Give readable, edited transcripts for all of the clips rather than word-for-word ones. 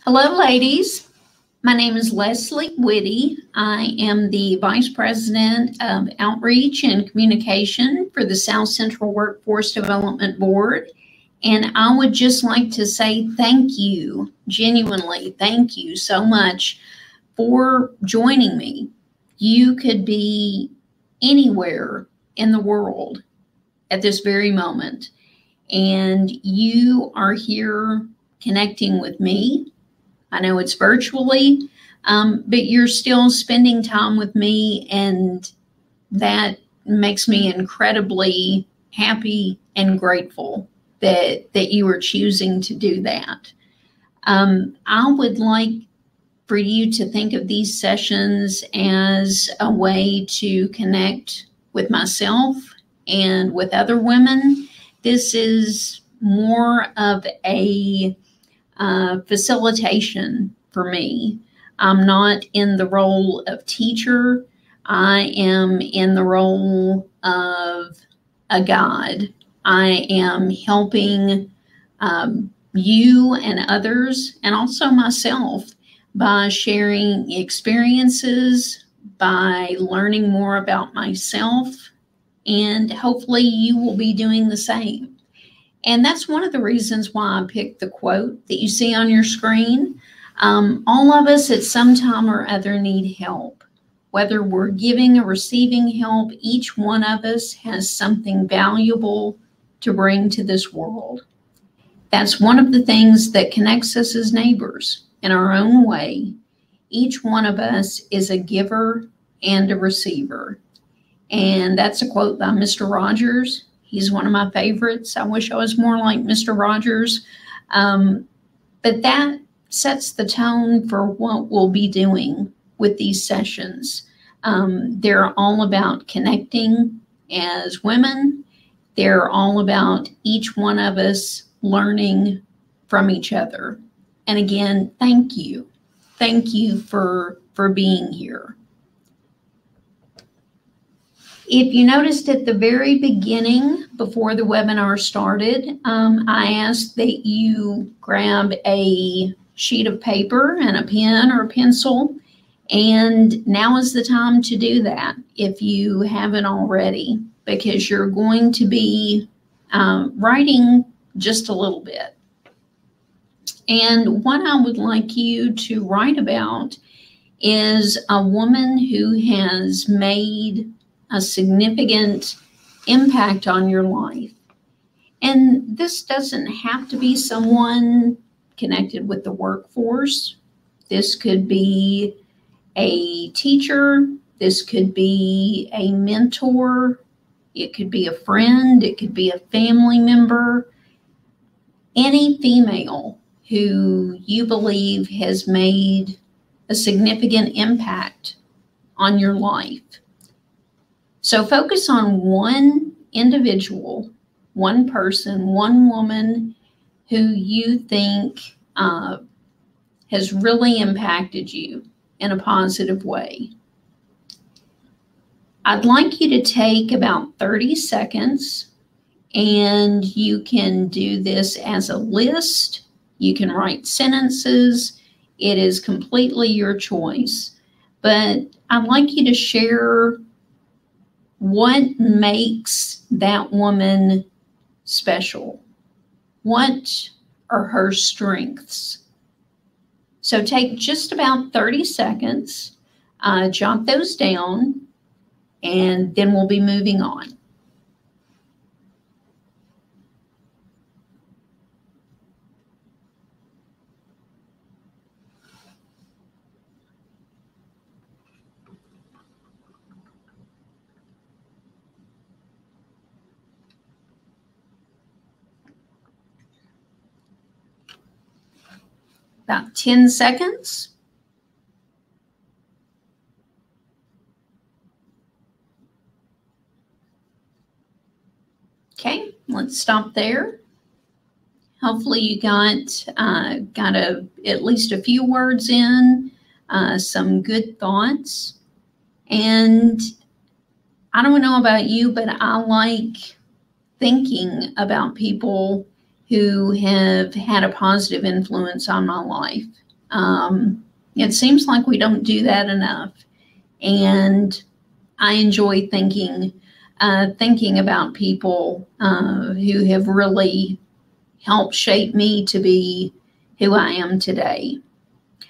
Hello, ladies. My name is Leslie Whitty. I am the Vice President of Outreach and Communication for the South Central Workforce Development Board. And I would just like to say thank you, genuinely, thank you so much for joining me. You could be anywhere in the world at this very moment, and you are here connecting with me. I know it's virtually, but you're still spending time with me, and that makes me incredibly happy and grateful that you are choosing to do that. I would like for you to think of these sessions as a way to connect with myself and with other women. This is more of a facilitation for me. I'm not in the role of teacher. I am in the role of a guide. I am helping you and others, and also myself, by sharing experiences, by learning more about myself, and hopefully you will be doing the same. And that's one of the reasons why I picked the quote that you see on your screen. All of us at some time or other need help. Whether we're giving or receiving help, each one of us has something valuable to bring to this world. That's one of the things that connects us as neighbors in our own way. Each one of us is a giver and a receiver. And that's a quote by Mr. Rogers. He's one of my favorites. I wish I was more like Mr. Rogers. But that sets the tone for what we'll be doing with these sessions. They're all about connecting as women. They're all about each one of us learning from each other. And again, thank you. Thank you for being here. If you noticed at the very beginning, before the webinar started, I asked that you grab a sheet of paper and a pen or a pencil, and now is the time to do that if you haven't already, because you're going to be writing just a little bit. And what I would like you to write about is a woman who has made a significant impact on your life. And this doesn't have to be someone connected with the workforce. This could be a teacher. This could be a mentor. It could be a friend. It could be a family member. Any female who you believe has made a significant impact on your life. So focus on one individual, one person, one woman who you think has really impacted you in a positive way. I'd like you to take about 30 seconds, and you can do this as a list. You can write sentences. It is completely your choice. But I'd like you to share what makes that woman special. What are her strengths? So take just about 30 seconds, jot those down, and then we'll be moving on. About 10 seconds. Okay, let's stop there. Hopefully you got at least a few words in, some good thoughts. And I don't know about you, but I like thinking about people who have had a positive influence on my life. It seems like we don't do that enough. And I enjoy thinking about people who have really helped shape me to be who I am today.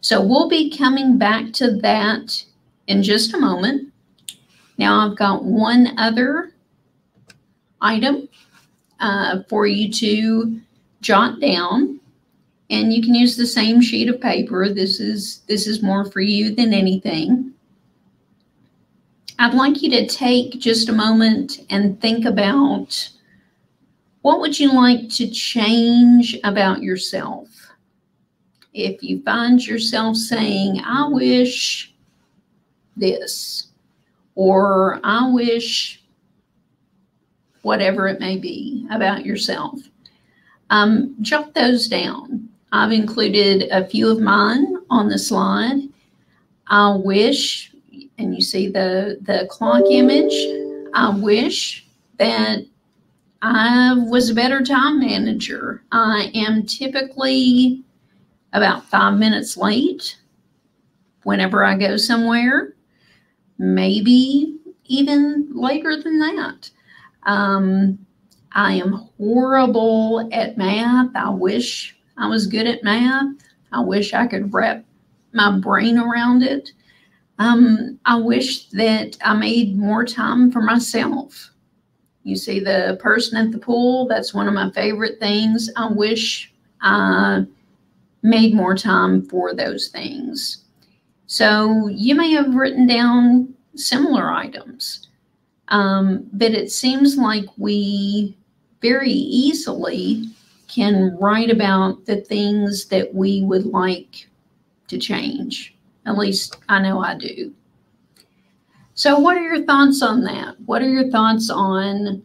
So we'll be coming back to that in just a moment. Now I've got one other item for you to jot down, and you can use the same sheet of paper. This is more for you than anything. I'd like you to take just a moment and think about, what would you like to change about yourself? If you find yourself saying, I wish this, or I wish whatever it may be about yourself, jot those down. I've included a few of mine on the slide. I wish, and you see the clock image, I wish that I was a better time manager. I am typically about 5 minutes late whenever I go somewhere, maybe even later than that. I am horrible at math. I wish I was good at math. I wish I could wrap my brain around it. I wish that I made more time for myself. You see the person at the pool, that's one of my favorite things. I wish I made more time for those things. So you may have written down similar items, but it seems like we very easily can write about the things that we would like to change. At least I know I do. So what are your thoughts on that? What are your thoughts on,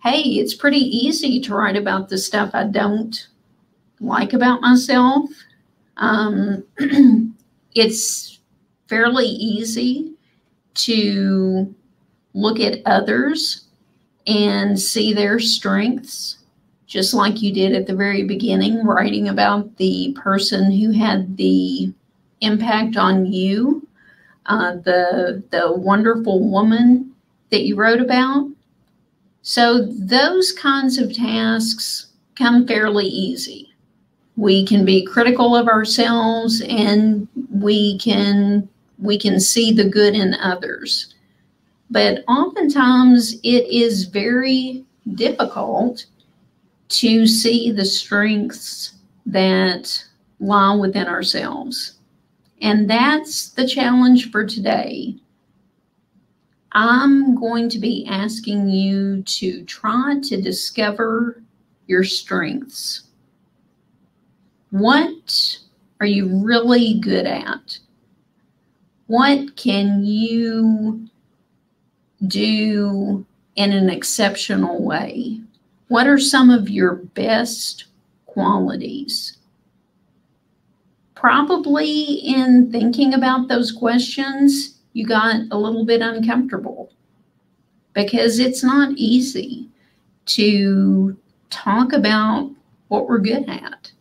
hey, it's pretty easy to write about the stuff I don't like about myself. It's fairly easy to look at others and see their strengths, just like you did at the very beginning, writing about the person who had the impact on you, the wonderful woman that you wrote about. So those kinds of tasks come fairly easy. We can be critical of ourselves, and we can see the good in others. But oftentimes it is very difficult to see the strengths that lie within ourselves. And that's the challenge for today. I'm going to be asking you to try to discover your strengths. What are you really good at? What can you do in an exceptional way? What are some of your best qualities? Probably in thinking about those questions, you got a little bit uncomfortable, because it's not easy to talk about what we're good at.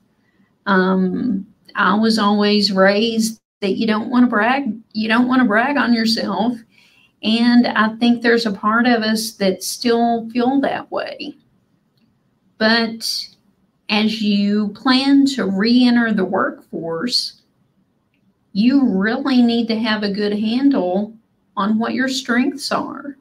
I was always raised that you don't want to brag. You don't want to brag on yourself. And I think there's a part of us that still feel that way. But as you plan to re-enter the workforce, you really need to have a good handle on what your strengths are.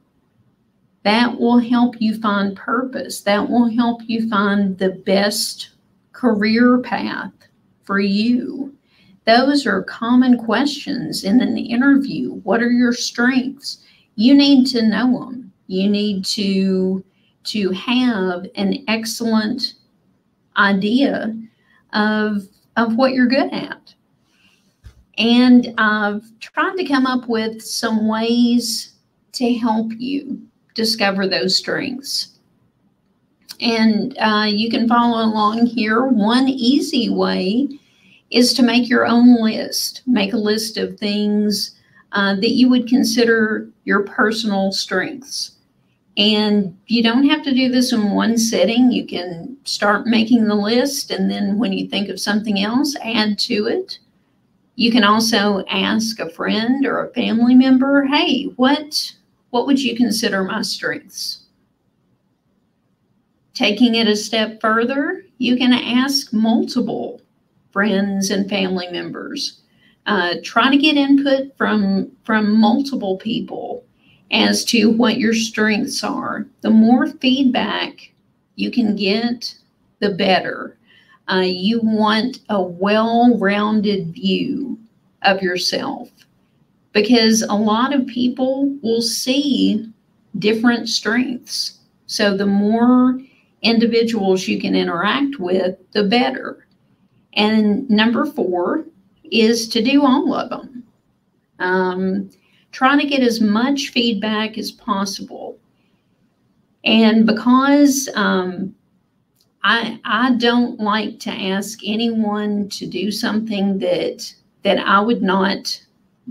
That will help you find purpose. That will help you find the best career path for you. Those are common questions in an interview. What are your strengths? You need to know them. You need to have an excellent idea of what you're good at. And I've tried to come up with some ways to help you discover those strengths. And you can follow along here. One easy way is to make your own list. Make a list of things that you would consider your personal strengths. And you don't have to do this in one sitting. You can start making the list, and then when you think of something else, add to it. You can also ask a friend or a family member, hey, what would you consider my strengths? Taking it a step further, you can ask multiple friends and family members. Try to get input from multiple people as to what your strengths are. The more feedback you can get, the better. You want a well-rounded view of yourself, because a lot of people will see different strengths. So the more individuals you can interact with, the better. And number 4 is to do all of them. Try to get as much feedback as possible. And because I don't like to ask anyone to do something that I would not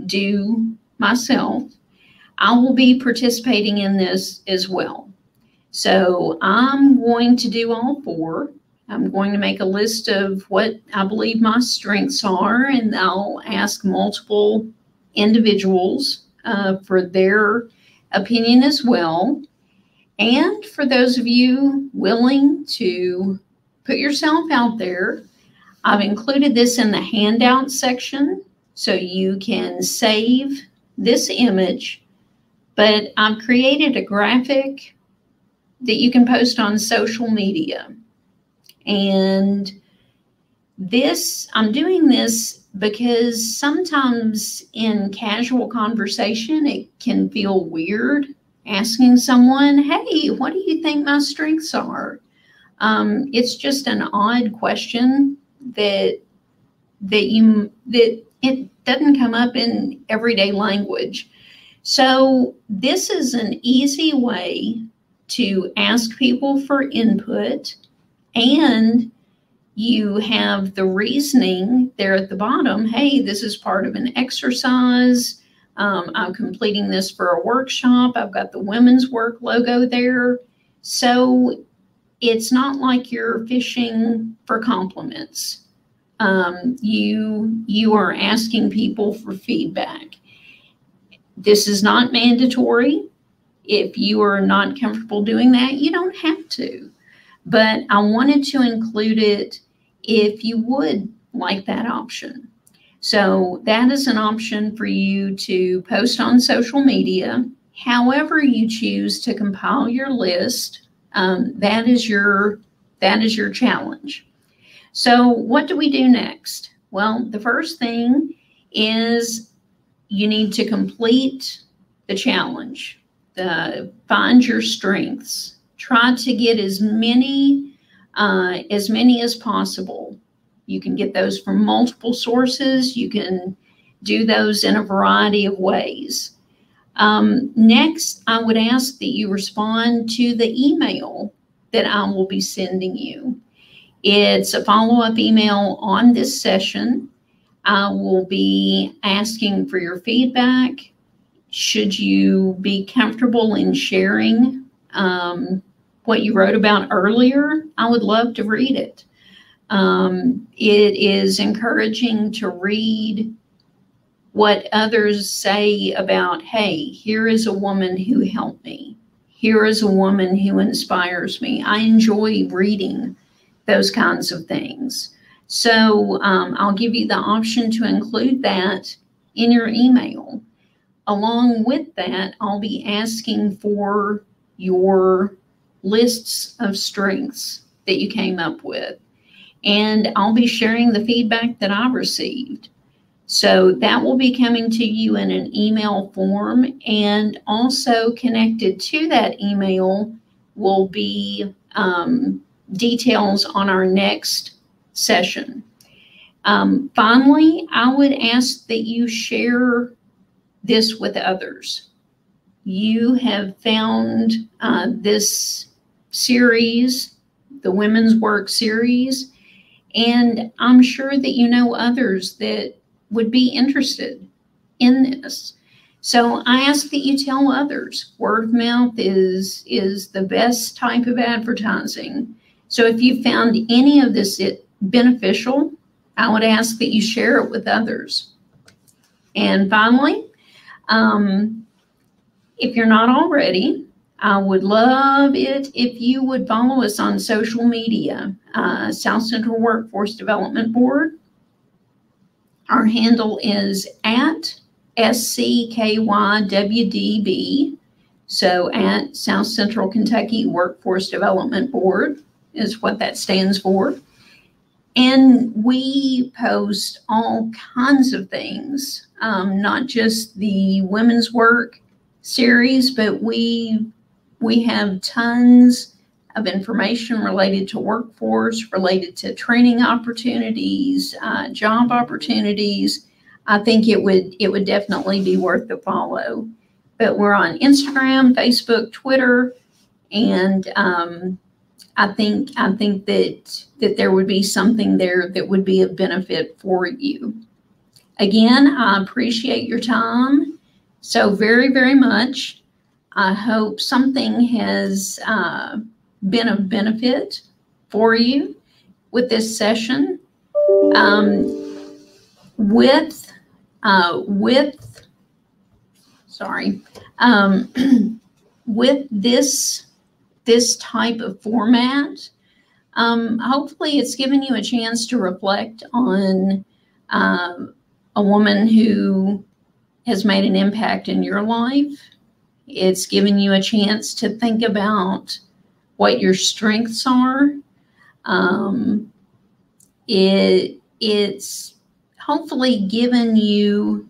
do myself, I will be participating in this as well. So I'm going to do all 4. I'm going to make a list of what I believe my strengths are, and I'll ask multiple individuals for their opinion as well. And for those of you willing to put yourself out there, I've included this in the handout section so you can save this image, but I've created a graphic that you can post on social media. And I'm doing this because sometimes in casual conversation, it can feel weird asking someone, hey, what do you think my strengths are? It's just an odd question that it doesn't come up in everyday language. So this is an easy way to ask people for input, and you have the reasoning there at the bottom. Hey, this is part of an exercise. I'm completing this for a workshop. I've got the Women's Work logo there. So it's not like you're fishing for compliments. You are asking people for feedback. This is not mandatory. If you are not comfortable doing that, you don't have to. But I wanted to include it if you would like that option. So that is an option for you to post on social media. However you choose to compile your list, that is your challenge. So what do we do next? Well, the first thing is you need to complete the challenge. Find your strengths. Try to get as many as possible. You can get those from multiple sources. You can do those in a variety of ways. Next, I would ask that you respond to the email that I will be sending you. It's a follow-up email on this session. I will be asking for your feedback. Should you be comfortable in sharing what you wrote about earlier, I would love to read it. It is encouraging to read what others say about, hey, here is a woman who helped me. Here is a woman who inspires me. I enjoy reading those kinds of things. So I'll give you the option to include that in your email. Along with that, I'll be asking for your lists of strengths that you came up with. And I'll be sharing the feedback that I received. So that will be coming to you in an email form, and also connected to that email will be details on our next session. Finally, I would ask that you share this with others. You have found this series, the Women's Work series, and I'm sure that you know others that would be interested in this. So I ask that you tell others. Word of mouth is the best type of advertising. So if you found any of this beneficial, I would ask that you share it with others. And finally, if you're not already, I would love it if you would follow us on social media, South Central Workforce Development Board. Our handle is at SCKYWDB, so at South Central Kentucky Workforce Development Board is what that stands for. And we post all kinds of things, not just the women's work series, but we have tons of information related to workforce, related to training opportunities, job opportunities. I think it would definitely be worth the follow. But we're on Instagram, Facebook, Twitter, and I think that there would be something there that would be of benefit for you. Again, I appreciate your time so very, very much. I hope something has been of benefit for you with this session. With this type of format, hopefully it's given you a chance to reflect on a woman who has made an impact in your life. It's given you a chance to think about what your strengths are. It's hopefully given you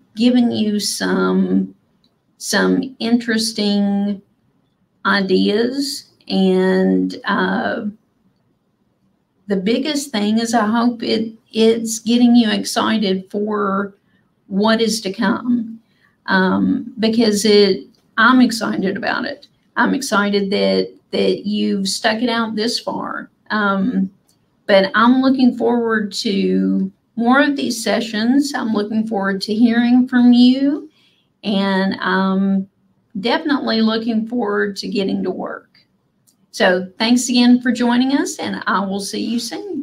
some interesting ideas, and the biggest thing is I hope it's getting you excited for what is to come, because I'm excited about it. I'm excited that you've stuck it out this far. But I'm looking forward to more of these sessions. I'm looking forward to hearing from you, and I'm definitely looking forward to getting to work. So thanks again for joining us, and I will see you soon.